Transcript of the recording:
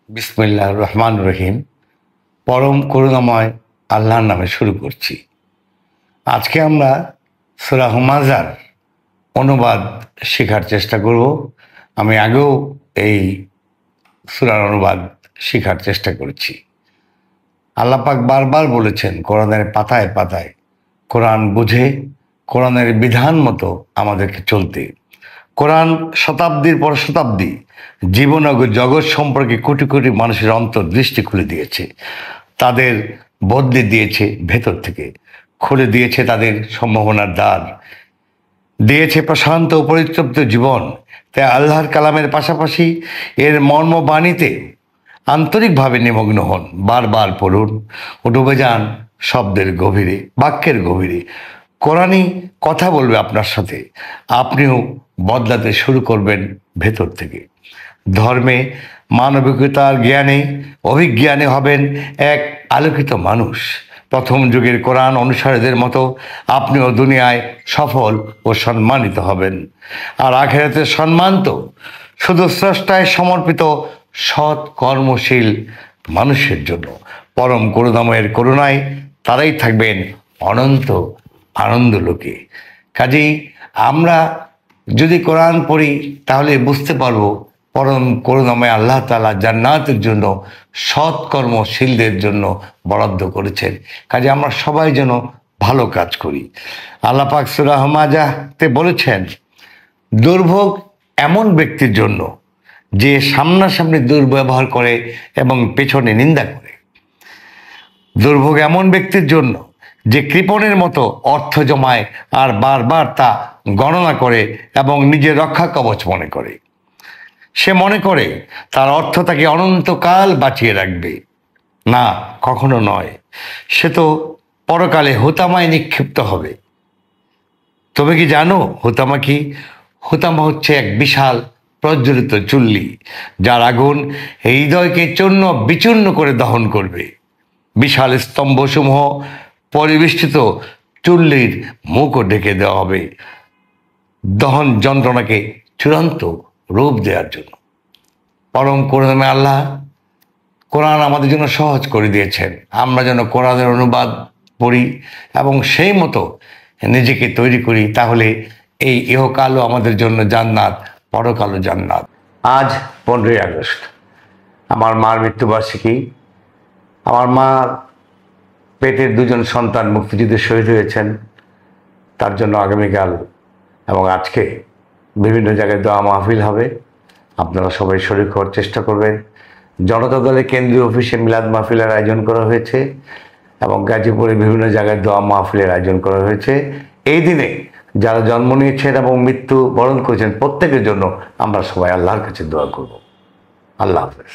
বিসমিল্লাহির রহমানির রহিম। পরম করুণাময় আল্লাহর নামে শুরু করছি। আজকে আমরা সূরা হুমাযার অনুবাদ শেখার চেষ্টা করব। আমি আগেও এই সূরার অনুবাদ শেখার চেষ্টা করেছি। আল্লাহ পাক বারবার বলেছেন কোরআনের পাতায় পাতায় কোরআন বুঝে কোরআনের বিধান মতো আমাদেরকে চলতে। কোরআন শতাব্দীর পর শতাব্দী জীবন ও জগৎ সম্পর্কে কোটি কোটি মানুষের অন্তর্দৃষ্টি খুলে দিয়েছে, তাদের বদলে দিয়েছে ভেতর থেকে, খুলে দিয়েছে তাদের সম্ভাবনার দ্বার, দিয়েছে প্রশান্ত ও পরিতৃপ্ত জীবন। তাই আল্লাহর কালামের পাশাপাশি এর মর্মবাণীতে আন্তরিকভাবে নিমগ্ন হন, বারবার পড়ুন ও ডুবে যান শব্দের গভীরে, বাক্যের গভীরে। কোরআনই কথা বলবে আপনার সাথে, আপনিও বদলাতে শুরু করবেন ভেতর থেকে। ধর্মে, মানবিকতার জ্ঞানে, অভিজ্ঞানে হবেন এক আলোকিত মানুষ। প্রথম যুগের কোরআন অনুসারীদের মতো আপনিও দুনিয়ায় সফল ও সম্মানিত হবেন। আর আখিরাতের সম্মান তো শুধু স্রষ্টায় সমর্পিত সৎ কর্মশীল মানুষের জন্য। পরম করুণাময়ের করুণায় তারাই থাকবেন অনন্ত আনন্দ লোকে। কাজেই আমরা যদি কোরআন পড়ি তাহলে বুঝতে পারবো পরম করুণাময় আল্লাহ তাআলা জান্নাতের জন্য সৎকর্মশীলদের জন্য বরাদ্দ করেছেন। কাজে আমরা সবাই যেন ভালো কাজ করি। আল্লাহ পাক সূরা হুমাযাতে বলেছেন, দুর্ভোগ এমন ব্যক্তির জন্য যে সামনাসামনি দুর্ব্যবহার করে এবং পেছনে নিন্দা করে। দুর্ভোগ এমন ব্যক্তির জন্য যে কৃপণের মতো অর্থ জমায় আর বারবার তা গণনা করে এবং নিজের রক্ষা কবচ মনে করে। সে মনে করে তার অর্থ তাকে অনন্তকাল বাঁচিয়ে রাখবে। না, কখনো নয়। সে তো পরকালে হুতামায় নিক্ষিপ্ত হবে। তবে কি জানো হুতামা কি? হুতামা হচ্ছে এক বিশাল প্রজ্বলিত চুল্লি, যার আগুন হৃদয়কে চূর্ণ বিচূর্ণ করে দহন করবে। বিশাল স্তম্ভসমূহ পরিবেষ্টিত চুল্লির মুখও ঢেকে দেওয়া হবে দহন যন্ত্রণাকে চূড়ান্ত রূপ দেওয়ার জন্য। পরম করুণাময় আল্লাহ কোরআন আমাদের জন্য সহজ করে দিয়েছেন। আমরা যেন কোরআনের অনুবাদ পড়ি এবং সেই মতো নিজেকে তৈরি করি, তাহলে এই ইহকালও আমাদের জন্য জান্নাত, পরকালও জান্নাত। আজ 15ই আগস্ট, আমার মার মৃত্যুবার্ষিকী। আমার মার পেটের দুজন সন্তান মুক্তিযুদ্ধে শহীদ হয়েছেন। তার জন্য আগামীকাল এবং আজকে বিভিন্ন জায়গায় দোয়া মাহফিল হবে। আপনারা সবাই শরীক হওয়ার চেষ্টা করবেন। জনতা দলের কেন্দ্রীয় অফিসে মিলাদ মাহফিলের আয়োজন করা হয়েছে এবং গাজীপুরে বিভিন্ন জায়গায় দোয়া মাহফিলের আয়োজন করা হয়েছে। এই দিনে যারা জন্ম নিয়েছেন এবং মৃত্যু বরণ করেছেন প্রত্যেকের জন্য আমরা সবাই আল্লাহর কাছে দোয়া করব। আল্লাহ হাফেজ।